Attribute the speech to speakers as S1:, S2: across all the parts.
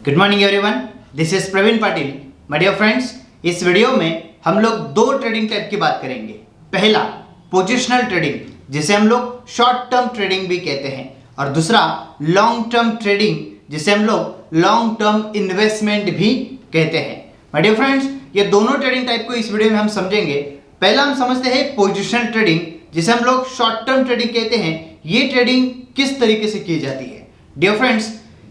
S1: Good morning everyone, this is Praveen Patil. My dear friends, इस video में हम लोग दो ट्रेडिंग टाइप की बात करेंगे। पहला पोजिशनल ट्रेडिंग, जिसे हम लोग शॉर्ट टर्म ट्रेडिंग भी कहते हैं, और दूसरा लॉन्ग टर्म ट्रेडिंग, जिसे हम लोग लॉन्ग टर्म इन्वेस्टमेंट भी कहते हैं। माय डियर फ्रेंड्स, ये दोनों ट्रेडिंग टाइप को इस वीडियो में हम समझेंगे। पहला हम समझते हैं पोजिशनल ट्रेडिंग, जिसे हम लोग शॉर्ट टर्म ट्रेडिंग कहते हैं। ये ट्रेडिंग किस तरीके से की जाती है? डियर फ्रेंड्स,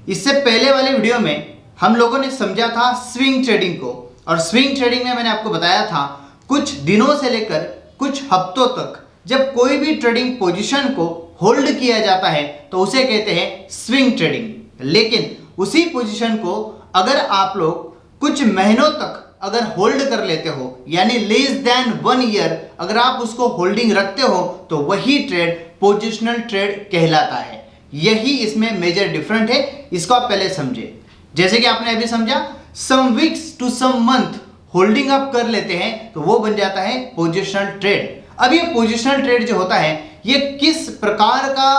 S1: इससे पहले वाले वीडियो में हम लोगों ने समझा था स्विंग ट्रेडिंग को, और स्विंग ट्रेडिंग में मैंने आपको बताया था कुछ दिनों से लेकर कुछ हफ्तों तक जब कोई भी ट्रेडिंग पोजीशन को होल्ड किया जाता है तो उसे कहते हैं स्विंग ट्रेडिंग। लेकिन उसी पोजीशन को अगर आप लोग कुछ महीनों तक अगर होल्ड कर लेते हो, यानी लेस देन 1 ईयर अगर आप उसको होल्डिंग रखते हो, तो वही ट्रेड पोजिशनल ट्रेड कहलाता है। यही इसमें मेजर डिफरेंट है, इसको आप पहले समझे। जैसे कि आपने अभी समझा, some weeks to some month holding आप कर लेते हैं तो वो बन जाता है पोजिशनल ट्रेड। अब ये पोजिशनल ट्रेड जो होता है, ये किस प्रकार का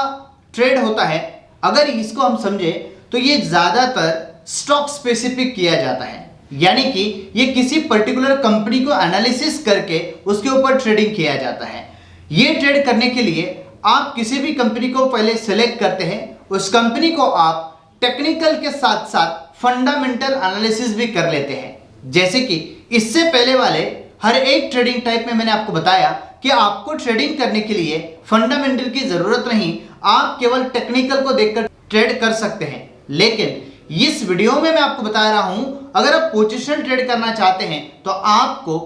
S1: ट्रेड होता है, अगर इसको हम समझे तो ये ज्यादातर स्टॉक स्पेसिफिक किया जाता है, यानी कि ये किसी पर्टिकुलर कंपनी को एनालिसिस करके उसके ऊपर ट्रेडिंग किया जाता है। ये ट्रेड करने के लिए आप किसी भी कंपनी को पहले सेलेक्ट करते हैं, उस कंपनी को आप टेक्निकल के साथ साथ फंडामेंटल एनालिसिस भी कर लेते हैं। जैसे कि इससे पहले वाले हर एक ट्रेडिंग टाइप में मैंने आपको बताया कि आपको ट्रेडिंग करने के लिए फंडामेंटल की जरूरत नहीं, आप केवल टेक्निकल को देखकर ट्रेड कर सकते हैं। लेकिन इस वीडियो में मैं आपको बता रहा हूं, अगर आप पोजिशनल ट्रेड करना चाहते हैं तो आपको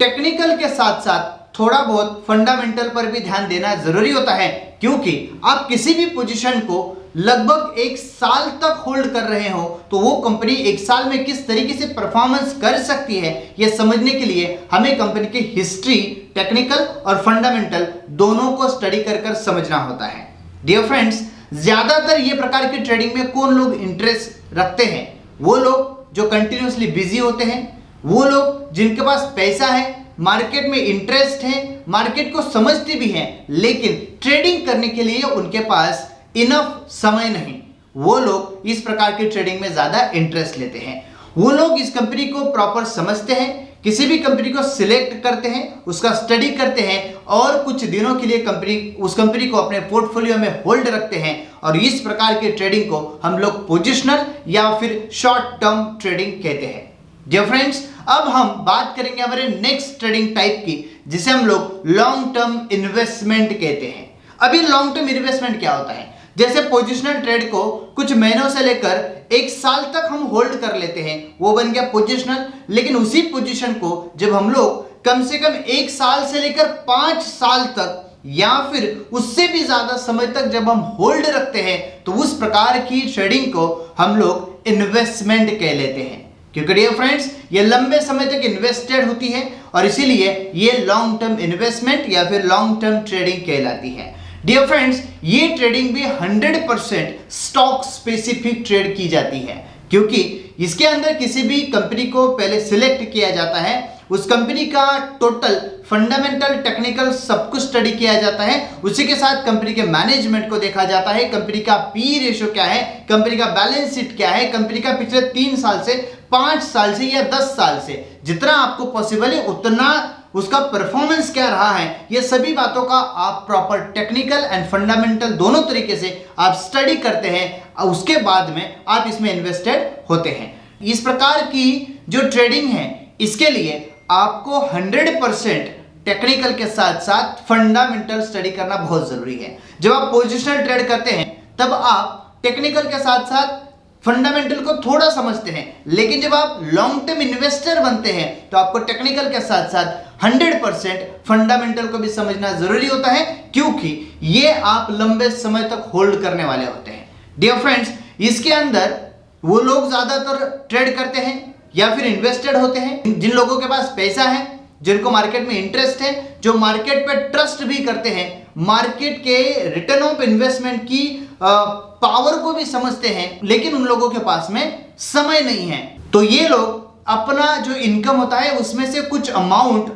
S1: टेक्निकल के साथ साथ थोड़ा बहुत फंडामेंटल पर भी ध्यान देना जरूरी होता है, क्योंकि आप किसी भी पोजीशन को लगभग 1 साल तक होल्ड कर रहे हो तो वो कंपनी 1 साल में किस तरीके से परफॉर्मेंस कर सकती है, यह समझने के लिए हमें कंपनी की हिस्ट्री, टेक्निकल और फंडामेंटल दोनों को स्टडी कर समझना होता है। डियर फ्रेंड्स, ज्यादातर ये प्रकार की ट्रेडिंग में कौन लोग इंटरेस्ट रखते हैं? वो लोग जो कंटिन्यूसली बिजी होते हैं, वो लोग जिनके पास पैसा है, मार्केट में इंटरेस्ट है, मार्केट को समझते भी हैं, लेकिन ट्रेडिंग करने के लिए उनके पास इनफ समय नहीं। वो लोग इस प्रकार की ट्रेडिंग में ज्यादा इंटरेस्ट लेते हैं। वो लोग इस कंपनी को प्रॉपर समझते हैं, किसी भी कंपनी को सिलेक्ट करते हैं, उसका स्टडी करते हैं और कुछ दिनों के लिए उस कंपनी को अपने पोर्टफोलियो में होल्ड रखते हैं, और इस प्रकार की ट्रेडिंग को हम लोग पोजिशनल या फिर शॉर्ट टर्म ट्रेडिंग कहते हैं। डियर फ्रेंड्स, अब हम बात करेंगे हमारे नेक्स्ट ट्रेडिंग टाइप की, जिसे हम लोग लॉन्ग टर्म इन्वेस्टमेंट कहते हैं। अभी लॉन्ग टर्म इन्वेस्टमेंट क्या होता है? जैसे पोजिशनल ट्रेड को कुछ महीनों से लेकर 1 साल तक हम होल्ड कर लेते हैं, वो बन गया पोजिशनल। लेकिन उसी पोजीशन को जब हम लोग कम से कम 1 साल से लेकर 5 साल तक या फिर उससे भी ज्यादा समय तक जब हम होल्ड रखते हैं, तो उस प्रकार की ट्रेडिंग को हम लोग इन्वेस्टमेंट कह लेते हैं। क्योंकि डियर फ्रेंड्स, ये लंबे समय तक इन्वेस्टेड होती है और इसीलिए ये लॉन्ग टर्म इन्वेस्टमेंट या फिर लॉन्ग टर्म ट्रेडिंग कहलाती है। डियर फ्रेंड्स, ये ट्रेडिंग भी 100% स्टॉक स्पेसिफिक ट्रेड की जाती है, क्योंकि इसके अंदर किसी भी कंपनी को पहले सिलेक्ट किया जाता है, उस कंपनी का टोटल फंडामेंटल, टेक्निकल सब कुछ स्टडी किया जाता है, उसी के साथ कंपनी के मैनेजमेंट को देखा जाता है, कंपनी का पी रेशियो क्या है, कंपनी का बैलेंस शीट क्या है, कंपनी का पिछले 3 साल से, 5 साल से या 10 साल से जितना आपको पॉसिबल है उतना उसका परफॉर्मेंस क्या रहा है, ये सभी बातों का आप प्रॉपर टेक्निकल एंड फंडामेंटल दोनों तरीके से आप स्टडी करते हैं, और उसके बाद में आप इसमें इन्वेस्टेड होते हैं। इस प्रकार की जो ट्रेडिंग है, इसके लिए आपको 100% टेक्निकल के साथ साथ फंडामेंटल स्टडी करना बहुत जरूरी है। जब आप पोजिशनल ट्रेड करते हैं तब आप टेक्निकल के साथ साथ फंडामेंटल को थोड़ा समझते हैं, लेकिन जब आप लॉन्ग टर्म इन्वेस्टर बनते हैं तो आपको टेक्निकल के साथ साथ 100% फंडामेंटल को भी समझना जरूरी होता है, क्योंकि ये आप लंबे समय तक होल्ड करने वाले होते हैं। डियर फ्रेंड्स, इसके अंदर वो लोग ज्यादातर ट्रेड करते हैं या फिर इन्वेस्टेड होते हैं जिन लोगों के पास पैसा है, जिनको मार्केट में इंटरेस्ट है, जो मार्केट पे ट्रस्ट भी करते हैं, मार्केट के रिटर्न ऑफ इन्वेस्टमेंट की पावर को भी समझते हैं, लेकिन उन लोगों के पास में समय नहीं है। तो ये लोग अपना जो इनकम होता है उसमें से कुछ अमाउंट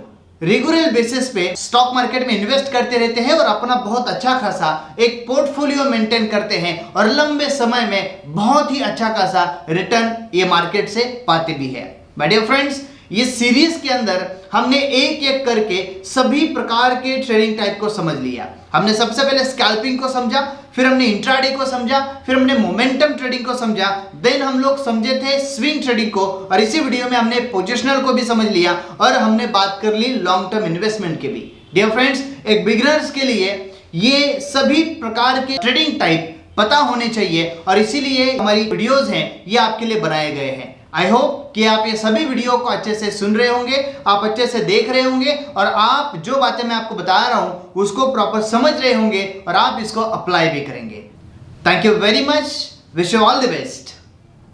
S1: रेगुलर बेसिस पे स्टॉक मार्केट में इन्वेस्ट करते रहते हैं और अपना बहुत अच्छा खासा एक पोर्टफोलियो मेंटेन करते हैं और लंबे समय में बहुत ही अच्छा खासा रिटर्न ये मार्केट से पाते भी है। माय डियर फ्रेंड्स, ये सीरीज के अंदर हमने एक एक करके सभी प्रकार के ट्रेडिंग टाइप को समझ लिया। हमने सबसे पहले स्कैल्पिंग को समझा, फिर हमने इंट्राडे को समझा, फिर हमने मोमेंटम ट्रेडिंग को समझा, देन हम लोग समझे थे स्विंग ट्रेडिंग को, और इसी वीडियो में हमने पोजिशनल को भी समझ लिया और हमने बात कर ली लॉन्ग टर्म इन्वेस्टमेंट के भी। डियर फ्रेंड्स, एक बिगिनर्स के लिए ये सभी प्रकार के ट्रेडिंग टाइप पता होने चाहिए और इसीलिए हमारी वीडियोस हैं ये आपके लिए बनाए गए हैं। आई होप कि आप ये सभी वीडियो को अच्छे से सुन रहे होंगे, आप अच्छे से देख रहे होंगे और आप जो बातें मैं आपको बता रहा हूं उसको प्रॉपर समझ रहे होंगे और आप इसको अप्लाई भी करेंगे। Thank you very much, wish you all the best.